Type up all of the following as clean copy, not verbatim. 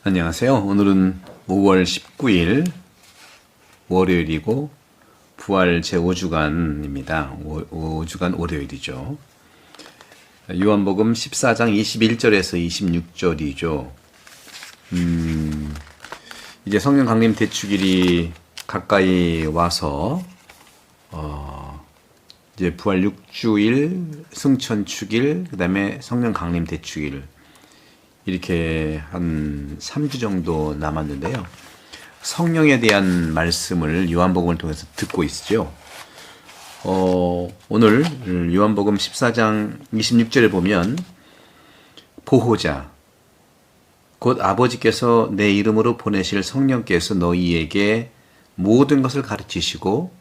안녕하세요. 오늘은 5월 19일 월요일이고 부활 제5주간입니다. 5주간 월요일이죠. 요한복음 14장 21절에서 26절이죠. 이제 성령 강림 대축일이 가까이 와서 이제 부활 6주일, 승천 축일, 그 다음에 성령 강림 대축일 이렇게 한 3주 정도 남았는데요. 성령에 대한 말씀을 요한복음을 통해서 듣고 있죠. 오늘 요한복음 14장 26절에 보면 보호자, 곧 아버지께서 내 이름으로 보내실 성령께서 너희에게 모든 것을 가르치시고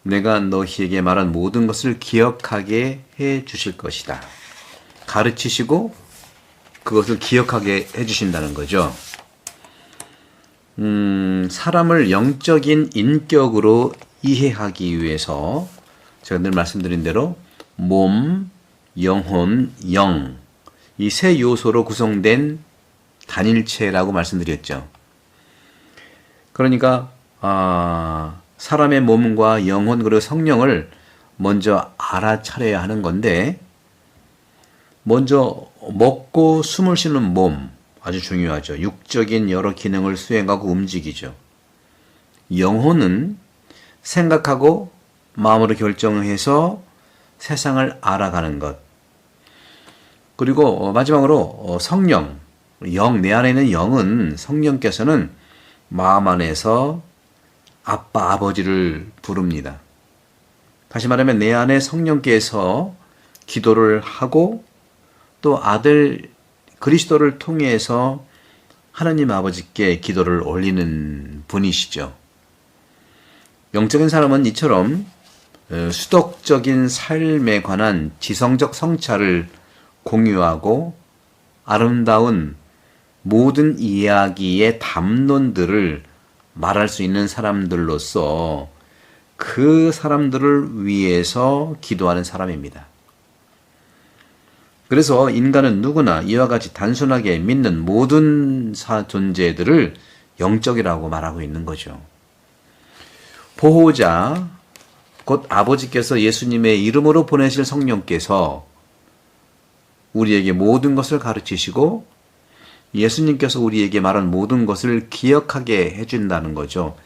내가 너희에게 말한 모든 것을 기억하게 해 주실 것이다. 가르치시고 그것을 기억하게 해주신다는 거죠. 사람을 영적인 인격으로 이해하기 위해서 제가 늘 말씀드린 대로 몸, 영혼, 영 이 세 요소로 구성된 단일체라고 말씀드렸죠. 그러니까 사람의 몸과 영혼 그리고 성령을 먼저 알아차려야 하는 건데 먼저 먹고 숨을 쉬는 몸 아주 중요하죠. 육적인 여러 기능을 수행하고 움직이죠. 영혼은 생각하고 마음으로 결정해서 세상을 알아가는 것. 그리고 마지막으로 성령, 영, 내 안에 있는 영은 성령께서는 마음 안에서 아빠, 아버지를 부릅니다. 다시 말하면 내 안에 성령께서 기도를 하고 또 아들 그리스도를 통해서 하나님 아버지께 기도를 올리는 분이시죠. 영적인 사람은 이처럼 수덕적인 삶에 관한 지성적 성찰을 공유하고 아름다운 모든 이야기의 담론들을 말할 수 있는 사람들로서 그 사람들을 위해서 기도하는 사람입니다. 그래서 인간은 누구나 이와 같이 단순하게 믿는 모든 존재들을 영적이라고 말하고 있는 거죠. 보호자, 곧 아버지께서 예수님의 이름으로 보내실 성령께서 우리에게 모든 것을 가르치시고 예수님께서 우리에게 말한 모든 것을 기억하게 해준다는 거죠.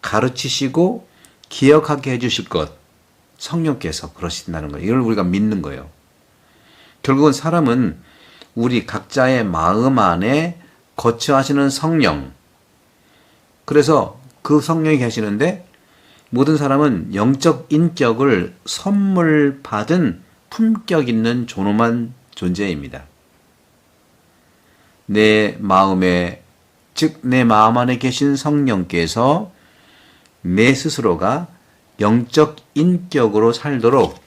가르치시고 기억하게 해주실 것, 성령께서 그러신다는 거예요. 이걸 우리가 믿는 거예요. 결국은 사람은 우리 각자의 마음 안에 거처하시는 성령. 그래서 그 성령이 계시는데 모든 사람은 영적 인격을 선물 받은 품격 있는 존엄한 존재입니다. 내 마음에, 즉 내 마음 안에 계신 성령께서 내 스스로가 영적 인격으로 살도록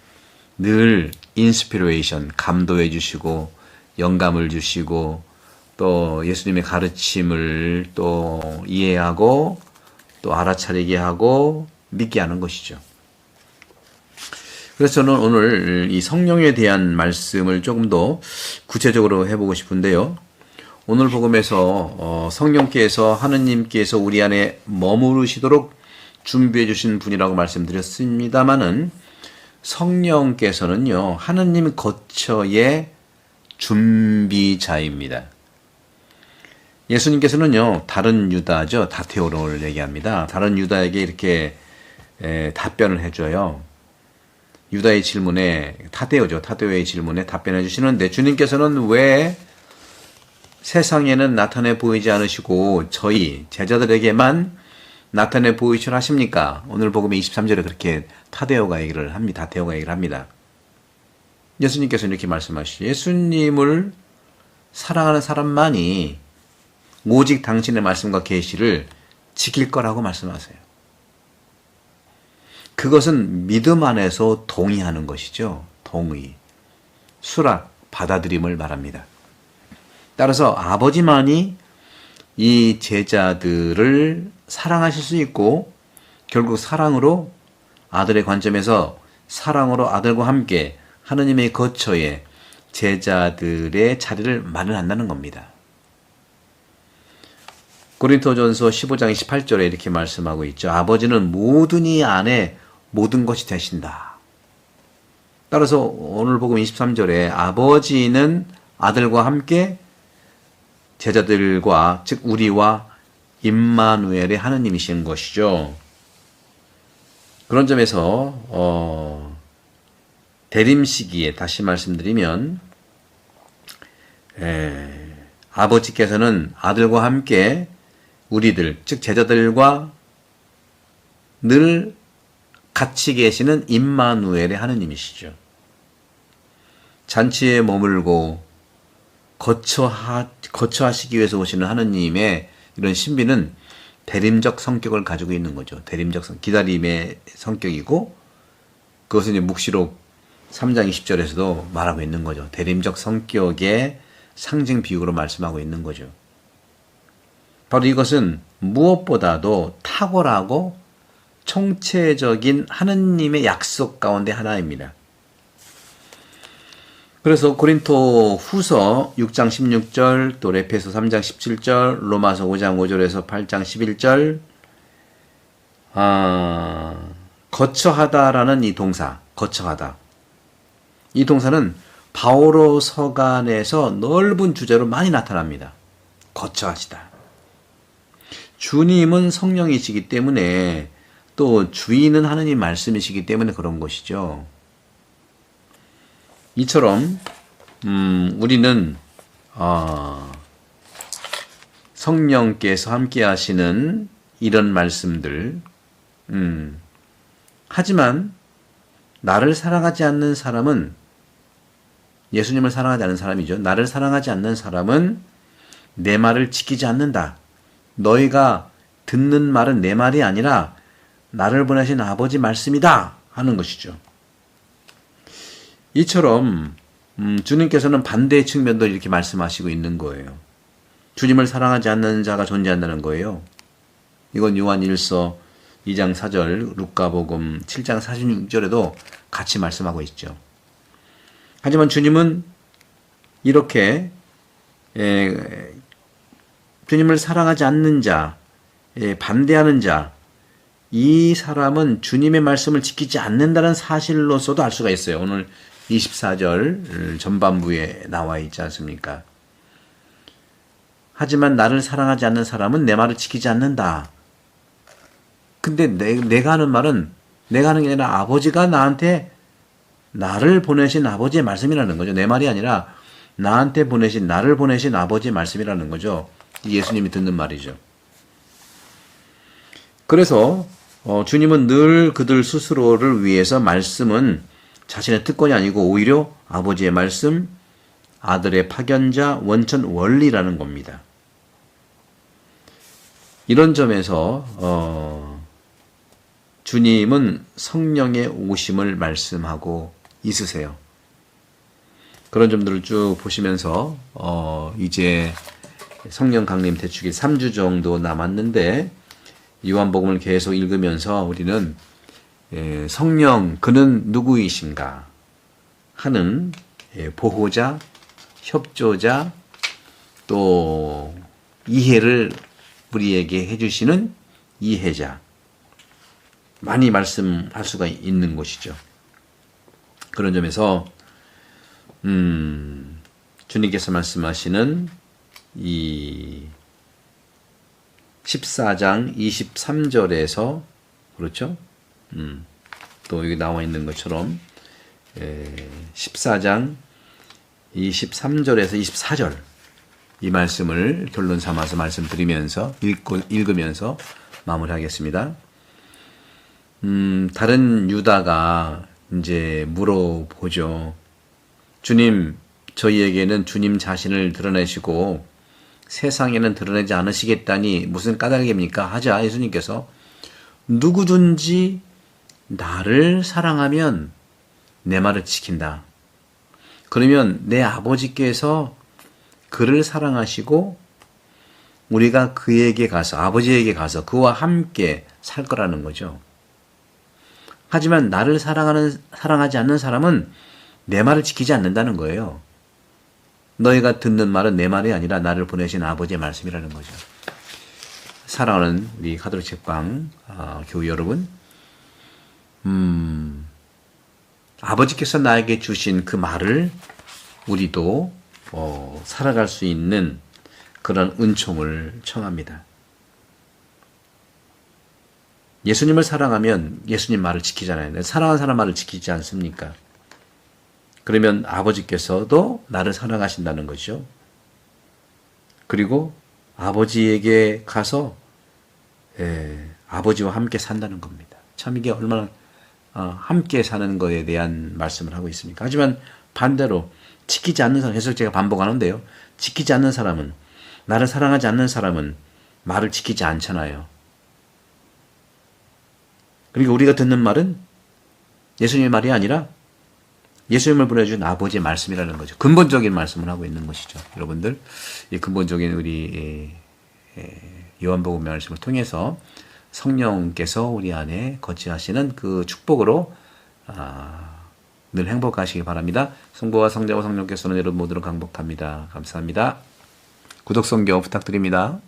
늘 인스피레이션, 감도해 주시고 영감을 주시고 또 예수님의 가르침을 또 이해하고 또 알아차리게 하고 믿게 하는 것이죠. 그래서 저는 오늘 이 성령에 대한 말씀을 조금 더 구체적으로 해보고 싶은데요. 오늘 복음에서 성령께서 하느님께서 우리 안에 머무르시도록 준비해 주신 분이라고 말씀드렸습니다마는 성령께서는요, 하느님 거처의 준비자입니다. 예수님께서는요, 다른 유다죠, 다테오를 얘기합니다. 다른 유다에게 이렇게 답변을 해줘요. 유다의 질문에, 타데오의 질문에 답변해 주시는데, 주님께서는 왜 세상에는 나타내 보이지 않으시고, 저희 제자들에게만 나타내 보이시라 하십니까? 오늘 복음의 23절에 그렇게 다테오가 얘기를 합니다. 예수님께서는 이렇게 말씀하시죠. 예수님을 사랑하는 사람만이 오직 당신의 말씀과 계시를 지킬 거라고 말씀하세요. 그것은 믿음 안에서 동의하는 것이죠. 동의. 수락, 받아들임을 말합니다. 따라서 아버지만이 이 제자들을 사랑하실 수 있고 결국 사랑으로 아들의 관점에서 사랑으로 아들과 함께 하느님의 거처에 제자들의 자리를 마련한다는 겁니다. 고린도전서 15장 28절에 이렇게 말씀하고 있죠. 아버지는 모든 이 안에 모든 것이 되신다. 따라서 오늘 복음 23절에 아버지는 아들과 함께 제자들과 즉 우리와 임마누엘의 하느님이신 것이죠. 그런 점에서 대림 시기에 다시 말씀드리면 아버지께서는 아들과 함께 우리들 즉 제자들과 늘 같이 계시는 임마누엘의 하느님이시죠. 잔치에 머물고 거처하시기 위해서 오시는 하느님의 이런 신비는 대림적 성격을 가지고 있는 거죠. 대림적 기다림의 성격이고 그것은 이제 묵시록 3장 20절에서도 말하고 있는 거죠. 대림적 성격의 상징 비유로 말씀하고 있는 거죠. 바로 이것은 무엇보다도 탁월하고 총체적인 하느님의 약속 가운데 하나입니다. 그래서 고린도 후서 6장 16절, 또 에베소 3장 17절, 로마서 5장 5절에서 8장 11절, 거처하다라는 이 동사, 거처하다. 이 동사는 바오로 서간에서 넓은 주제로 많이 나타납니다. 거처하시다. 주님은 성령이시기 때문에 또 주인은 하느님 말씀이시기 때문에 그런 것이죠. 이처럼 우리는 성령께서 함께 하시는 이런 말씀들 하지만 나를 사랑하지 않는 사람은 예수님을 사랑하지 않는 사람이죠. 나를 사랑하지 않는 사람은 내 말을 지키지 않는다. 너희가 듣는 말은 내 말이 아니라 나를 보내신 아버지 말씀이다 하는 것이죠. 이처럼 주님께서는 반대의 측면도 이렇게 말씀하시고 있는 거예요. 주님을 사랑하지 않는 자가 존재한다는 거예요. 이건 요한 1서 2장 4절, 루카복음 7장 46절에도 같이 말씀하고 있죠. 하지만 주님은 이렇게 주님을 사랑하지 않는 자, 반대하는 자, 이 사람은 주님의 말씀을 지키지 않는다는 사실로서도 알 수가 있어요. 오늘 24절 전반부에 나와 있지 않습니까? 하지만 나를 사랑하지 않는 사람은 내 말을 지키지 않는다. 근데 내가 하는 말은 내가 하는 게 아니라 아버지가 나한테 나를 보내신 아버지의 말씀이라는 거죠. 내 말이 아니라 나한테 보내신 나를 보내신 아버지의 말씀이라는 거죠. 예수님이 듣는 말이죠. 그래서 주님은 늘 그들 스스로를 위해서 말씀은 자신의 특권이 아니고 오히려 아버지의 말씀, 아들의 파견자, 원천 원리라는 겁니다. 이런 점에서 주님은 성령의 오심을 말씀하고 있으세요. 그런 점들을 쭉 보시면서 이제 성령 강림 대축이 3주 정도 남았는데 요한복음을 계속 읽으면서 우리는 성령 그는 누구이신가 하는 보호자, 협조자, 또 이해를 우리에게 해주시는 이해자 많이 말씀할 수가 있는 것이죠. 그런 점에서 주님께서 말씀하시는 이 14장 23절에서 그렇죠? 또 여기 나와 있는 것처럼 14장 23절에서 24절 이 말씀을 결론 삼아서 말씀드리면서 읽으면서 마무리하겠습니다. 다른 유다가 이제 물어보죠. 주님, 저희에게는 주님 자신을 드러내시고 세상에는 드러내지 않으시겠다니 무슨 까닭입니까? 하자 예수님께서 누구든지 나를 사랑하면 내 말을 지킨다. 그러면 내 아버지께서 그를 사랑하시고 우리가 그에게 가서 아버지에게 가서 그와 함께 살 거라는 거죠. 하지만 나를 사랑하지 않는 사람은 내 말을 지키지 않는다는 거예요. 너희가 듣는 말은 내 말이 아니라 나를 보내신 아버지의 말씀이라는 거죠. 사랑하는 우리 가톨릭 책방 교우 여러분, 아버지께서 나에게 주신 그 말을 우리도 살아갈 수 있는 그런 은총을 청합니다. 예수님을 사랑하면 예수님 말을 지키잖아요. 사랑하는 사람 말을 지키지 않습니까? 그러면 아버지께서도 나를 사랑하신다는 것이죠. 그리고 아버지에게 가서 아버지와 함께 산다는 겁니다. 참 이게 얼마나 함께 사는 것에 대한 말씀을 하고 있습니까? 하지만 반대로 지키지 않는 사람, 계속 제가 반복하는데요. 지키지 않는 사람은, 나를 사랑하지 않는 사람은 말을 지키지 않잖아요. 그리고 우리가 듣는 말은 예수님의 말이 아니라 예수님을 보내준 아버지의 말씀이라는 거죠. 근본적인 말씀을 하고 있는 것이죠. 여러분들, 이 근본적인 우리 요한복음 말씀을 통해서 성령께서 우리 안에 거치하시는 그 축복으로 늘 행복하시기 바랍니다. 성부와 성자와 성령께서는 여러분 모두를 강복합니다. 감사합니다. 구독, 성경 부탁드립니다.